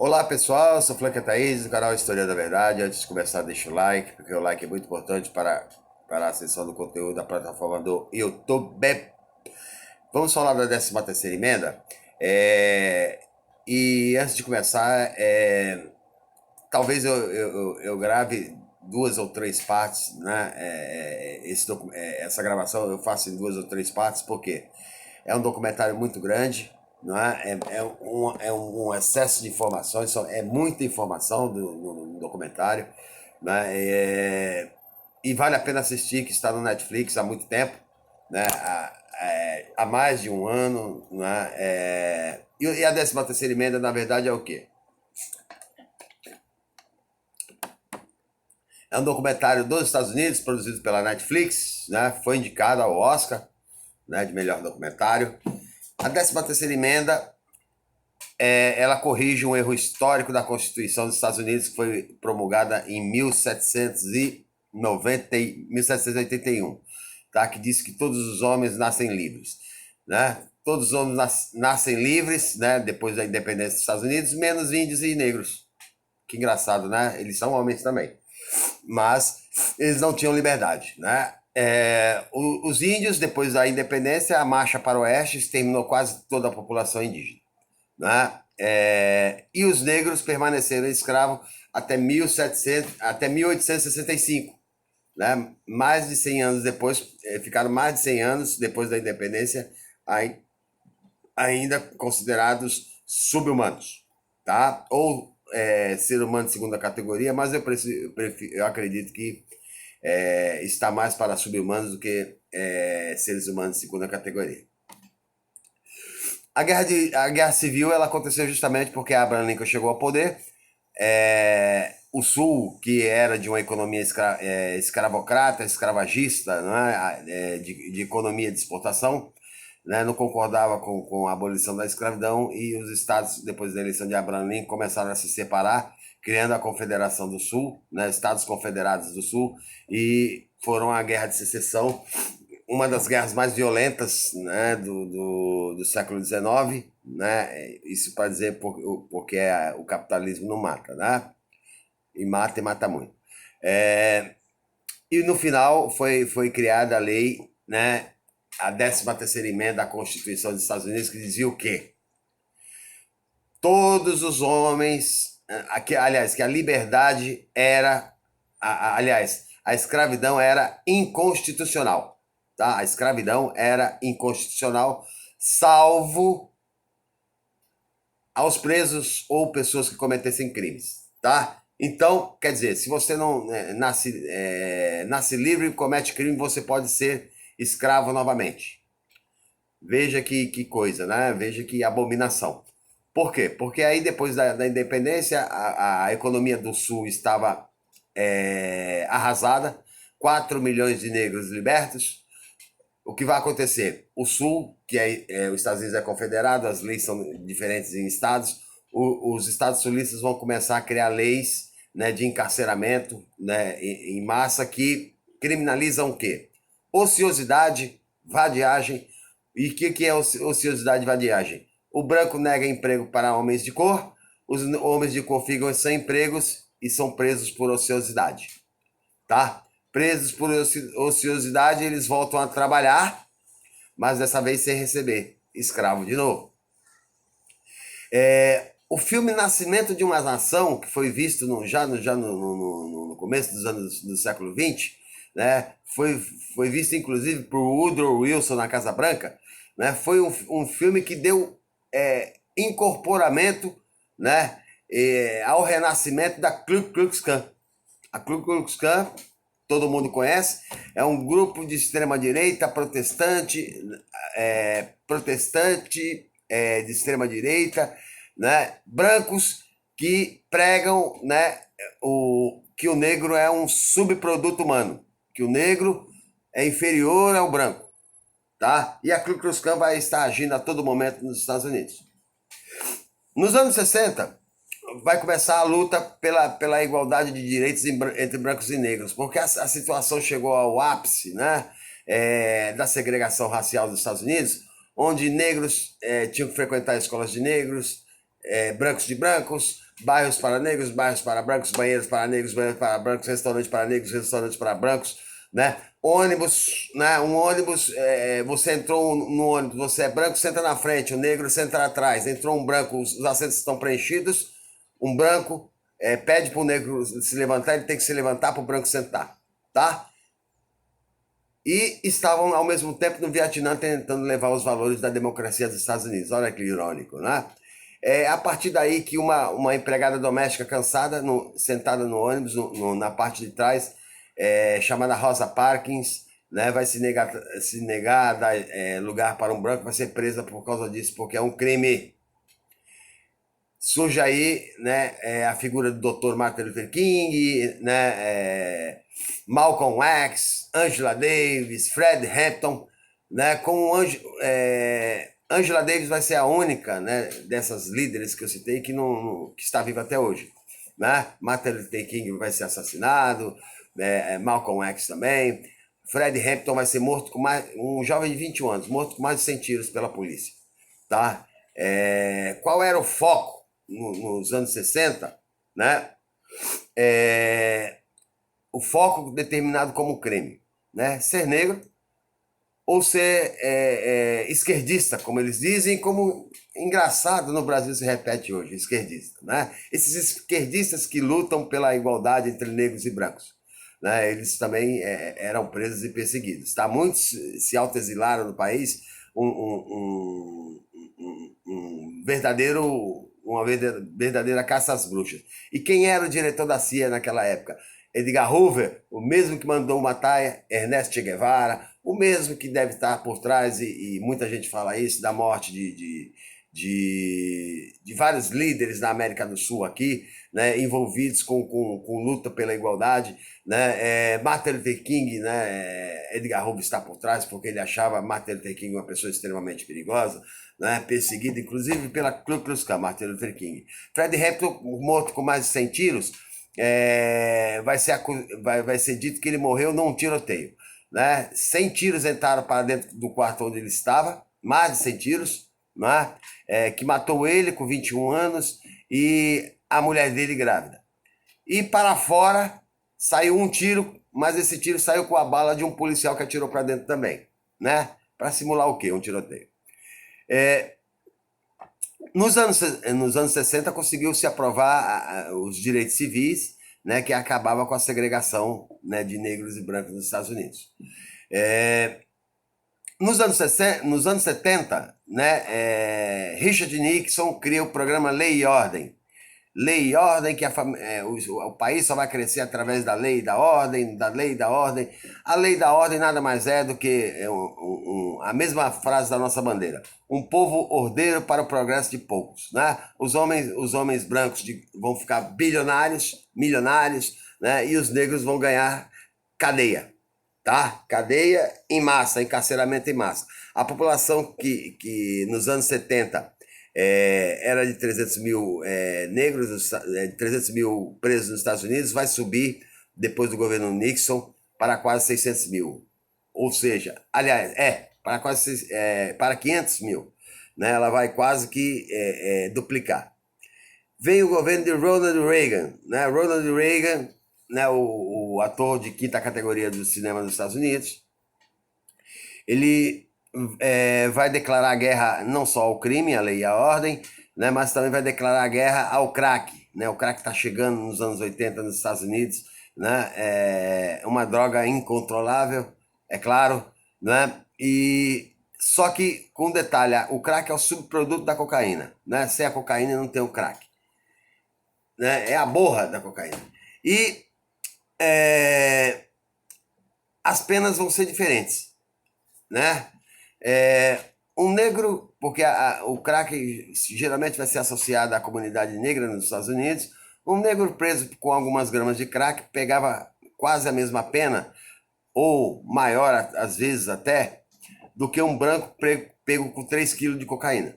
Olá pessoal, eu sou Flanca Thaís, do canal História da Verdade. Antes de começar, deixa o like, porque o like é muito importante para a acessão do conteúdo da plataforma do YouTube. Vamos falar da 13ª emenda. E antes de começar, talvez eu grave duas ou três partes, né? Essa gravação eu faço em duas ou três partes, porque é um documentário muito grande, não é? É um excesso de informações, é muita informação no documentário, né? E vale a pena assistir, que está no Netflix há muito tempo, né? Há mais de um ano, né? E a 13ª emenda, na verdade, é o quê? É um documentário dos Estados Unidos, produzido pela Netflix, né? Foi indicado ao Oscar, né, de melhor documentário. A 13ª emenda, ela corrige um erro histórico da Constituição dos Estados Unidos, que foi promulgada em 1781, tá? Que diz que todos os homens nascem livres, né? Todos os homens nascem livres, né? Depois da independência dos Estados Unidos, menos índios e negros. Que engraçado, né? Eles são homens também, mas eles não tinham liberdade, né? Os índios, depois da independência, a marcha para o oeste exterminou quase toda a população indígena, né? E os negros permaneceram escravos até 1865, né? Mais de 100 anos depois, ficaram mais de 100 anos depois da independência, ainda considerados subhumanos, tá? Ou ser humano de segunda categoria, mas eu acredito que está mais para subhumanos do que seres humanos de segunda categoria. A guerra civil ela aconteceu justamente porque Abraham Lincoln chegou ao poder. O Sul, que era de uma economia escravocrata, escravagista, né, de economia de exportação, né, não concordava com a abolição da escravidão, e os estados, depois da eleição de Abraham Lincoln, começaram a se separar, criando a Confederação do Sul, né, Estados Confederados do Sul, e foram à Guerra de Secessão, uma das guerras mais violentas, né, do século XIX, né, isso para dizer porque o capitalismo não mata, né, e mata muito. E no final foi criada a lei, né, a 13ª emenda da Constituição dos Estados Unidos, que dizia o quê? Todos os homens, aliás, que a liberdade era, aliás, a escravidão era inconstitucional, tá? A escravidão era inconstitucional, salvo aos presos ou pessoas que cometessem crimes, tá? Então, quer dizer, se você não nasce livre e comete crime, você pode ser escravo novamente. Veja que coisa, né? Veja que abominação. Por quê? Porque aí depois da independência, a economia do Sul estava arrasada, 4 milhões de negros libertos. O que vai acontecer? O Sul, que os Estados Unidos é confederado, as leis são diferentes em estados, os estados sulistas vão começar a criar leis, né, de encarceramento, né, em massa, que criminalizam o quê? Ociosidade, vadiagem. E o que é ociosidade e vadiagem? O branco nega emprego para homens de cor, os homens de cor ficam sem empregos e são presos por ociosidade, tá? Presos por ociosidade, eles voltam a trabalhar, mas dessa vez sem receber. Escravo de novo. O filme Nascimento de uma Nação, que foi visto já no começo dos anos do século XX, né, foi visto inclusive por Woodrow Wilson na Casa Branca, né, foi um filme que deu incorporamento, né, ao renascimento da Ku Klux Klan. A Ku Klux Klan, todo mundo conhece, é um grupo de extrema-direita protestante, de extrema-direita, né, brancos, que pregam, né, que o negro é um subproduto humano, que o negro é inferior ao branco, tá? E a Ku Klux Klan vai estar agindo a todo momento nos Estados Unidos. Nos anos 60, vai começar a luta pela igualdade de direitos entre brancos e negros, porque a situação chegou ao ápice, né, da segregação racial dos Estados Unidos, onde negros tinham que frequentar escolas de negros, brancos de brancos, bairros para negros, bairros para brancos, banheiros para negros, banheiros para brancos, restaurantes para negros, restaurantes para brancos, né? Ônibus, né? Um ônibus, você entrou no ônibus, você é branco, senta na frente, o negro senta atrás. Entrou um branco, os assentos estão preenchidos, um branco pede para o negro se levantar, ele tem que se levantar para o branco sentar, tá? E estavam, ao mesmo tempo, no Vietnã tentando levar os valores da democracia dos Estados Unidos. Olha que irônico, né? É a partir daí que uma empregada doméstica cansada, sentada no ônibus, na parte de trás, chamada Rosa Parkins, né, vai se negar a dar lugar para um branco, vai ser presa por causa disso, porque é um crime. Surge aí, né, a figura do Dr. Martin Luther King, né, Malcolm X, Angela Davis, Fred Hampton, né, Angela Davis vai ser a única, né, dessas líderes que eu citei que que está viva até hoje, né? Martin Luther King vai ser assassinado, Malcolm X também. Fred Hampton vai ser morto um jovem de 21 anos, morto com mais de 100 tiros pela polícia, tá? Qual era o foco nos anos 60, né? O foco determinado como crime, né? Ser negro ou ser esquerdista, como eles dizem, como engraçado no Brasil se repete hoje, esquerdista, né? Esses esquerdistas que lutam pela igualdade entre negros e brancos, né? Eles também eram presos e perseguidos, tá? Muitos se autoexilaram no país, uma verdadeira caça às bruxas. E quem era o diretor da CIA naquela época? Edgar Hoover, o mesmo que mandou matar Ernesto Che Guevara, o mesmo que deve estar por trás, e muita gente fala isso, da morte de vários líderes da América do Sul aqui, né, envolvidos com luta pela igualdade, né? Martin Luther King, né, Edgar Hoover está por trás porque ele achava Martin Luther King uma pessoa extremamente perigosa, né, perseguido inclusive pela Ku Klux Klan, Martin Luther King. Fred Hampton, morto com mais de 100 tiros, vai ser dito que ele morreu num tiroteio, né? 100 tiros entraram para dentro do quarto onde ele estava, mais de 100 tiros, né? Que matou ele com 21 anos e a mulher dele grávida. E para fora saiu um tiro, mas esse tiro saiu com a bala de um policial que atirou para dentro também, né? Para simular o quê? Um tiroteio. Nos anos 60 conseguiu-se aprovar os direitos civis, né, que acabava com a segregação, né, de negros e brancos nos Estados Unidos. Nos anos 70, né, Richard Nixon cria o programa Lei e Ordem. Lei e ordem, que o país só vai crescer através da lei e da ordem, da lei e da ordem. A lei da ordem nada mais é do que a mesma frase da nossa bandeira. Um povo ordeiro para o progresso de poucos, né? Os homens brancos vão ficar bilionários, milionários, né? E os negros vão ganhar cadeia, tá? Cadeia em massa, encarceramento em massa. A população que nos anos 70 era de 300 mil negros, 300 mil presos nos Estados Unidos, vai subir, depois do governo Nixon, para quase 600 mil. Ou seja, aliás, para 500 mil. Né? Ela vai quase que duplicar. Vem o governo de Ronald Reagan. Né? Ronald Reagan, né, o ator de quinta categoria do cinema dos Estados Unidos, ele vai declarar guerra não só ao crime, à lei e à ordem, né, mas também vai declarar guerra ao crack. Né? O crack está chegando nos anos 80 nos Estados Unidos, né? É uma droga incontrolável, é claro, né? E só que com um detalhe, o crack é o subproduto da cocaína, né? Sem a cocaína não tem o crack, né? É a borra da cocaína. E as penas vão ser diferentes, né? Um negro, porque o crack geralmente vai ser associado à comunidade negra nos Estados Unidos, um negro preso com algumas gramas de crack pegava quase a mesma pena, ou maior às vezes até, do que um branco pego com 3 quilos de cocaína.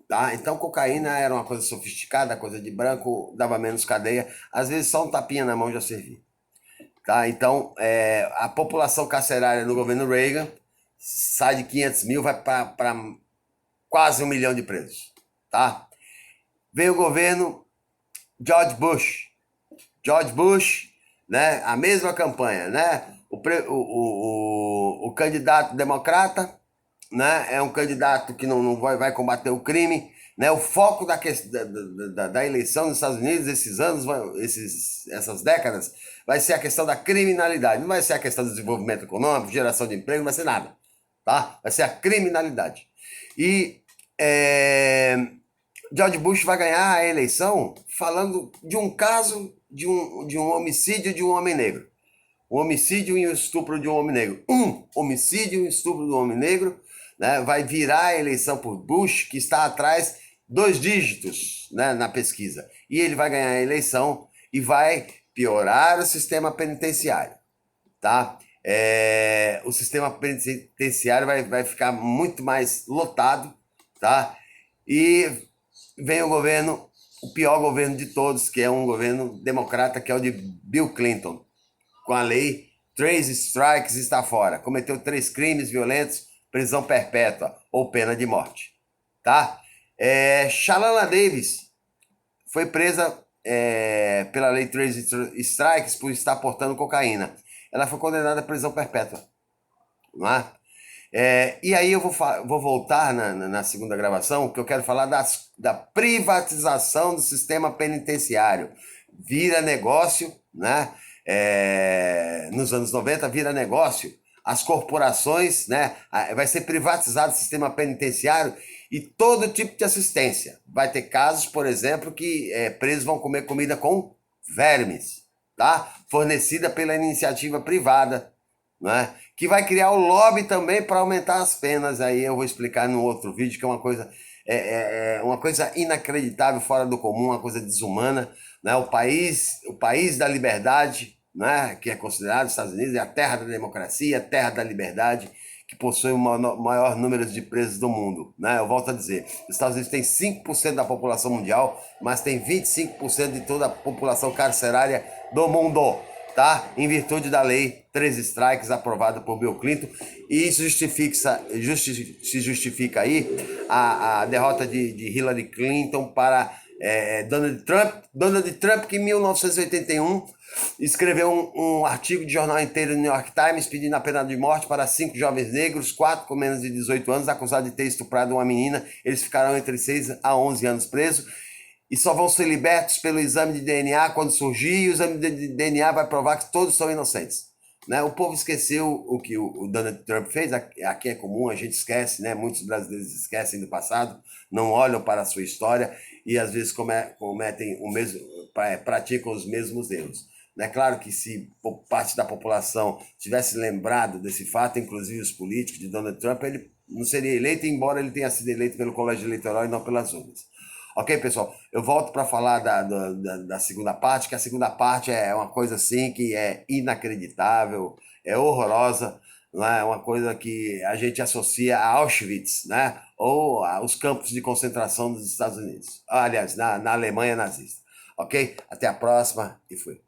Tá? Então cocaína era uma coisa sofisticada, coisa de branco, dava menos cadeia, às vezes só um tapinha na mão já servia. Tá? Então a população carcerária no governo Reagan sai de 500 mil, vai para quase 1 milhão de presos. Tá? Vem o governo George Bush. George Bush, né? A mesma campanha, né? O candidato democrata, né? É um candidato que não vai combater o crime, né? O foco da eleição nos Estados Unidos, esses anos, essas décadas, vai ser a questão da criminalidade. Não vai ser a questão do desenvolvimento econômico, geração de emprego, não vai ser nada, tá? Vai ser a criminalidade. E George Bush vai ganhar a eleição falando de um caso de um homicídio de um homem negro. Um homicídio e um estupro de um homem negro. Um homicídio e um estupro de um homem negro, né, vai virar a eleição por Bush, que está atrás 2 dígitos, né, na pesquisa. E ele vai ganhar a eleição e vai piorar o sistema penitenciário. Tá? O sistema penitenciário vai ficar muito mais lotado. Tá? E vem o governo, o pior governo de todos, que é um governo democrata, que é o de Bill Clinton. Com a lei, 3 strikes está fora. Cometeu 3 crimes violentos, prisão perpétua ou pena de morte. Tá? Shalana Davis foi presa pela lei 3 strikes por estar portando cocaína. Ela foi condenada à prisão perpétua. Não é? E aí eu vou voltar na segunda gravação, que eu quero falar da privatização do sistema penitenciário. Vira negócio, né? Nos anos 90 vira negócio. As corporações, né? Vai ser privatizado o sistema penitenciário e todo tipo de assistência. Vai ter casos, por exemplo, que presos vão comer comida com vermes, tá? Fornecida pela iniciativa privada, né? Que vai criar o lobby também para aumentar as penas. Aí eu vou explicar no outro vídeo, que é uma coisa inacreditável, fora do comum, uma coisa desumana, né? O país da liberdade, né? Que é considerado os Estados Unidos, é a terra da democracia, a terra da liberdade, que possui o maior número de presos do mundo, né? Eu volto a dizer, os Estados Unidos tem 5% da população mundial, mas tem 25% de toda a população carcerária do mundo. Tá? Em virtude da lei 3 strikes aprovada por Bill Clinton, e isso se justifica aí a derrota de Hillary Clinton para Donald Trump. Donald Trump, que em 1981 escreveu um artigo de jornal inteiro no New York Times pedindo a pena de morte para 5 jovens negros, 4 com menos de 18 anos, acusados de ter estuprado uma menina. Eles ficarão entre 6 a 11 anos presos e só vão ser libertos pelo exame de DNA quando surgir, e o exame de DNA vai provar que todos são inocentes. Né? O povo esqueceu o que o Donald Trump fez, aqui é comum, a gente esquece, né? Muitos brasileiros esquecem do passado, não olham para a sua história e às vezes cometem praticam os mesmos erros. É claro que se parte da população tivesse lembrado desse fato, inclusive os políticos de Donald Trump, ele não seria eleito, embora ele tenha sido eleito pelo colégio eleitoral e não pelas urnas. Ok, pessoal? Eu volto para falar da segunda parte, que a segunda parte é uma coisa assim que é inacreditável, é horrorosa, né? É uma coisa que a gente associa a Auschwitz, né? Ou aos campos de concentração dos Estados Unidos. Aliás, na Alemanha nazista. Ok? Até a próxima e fui.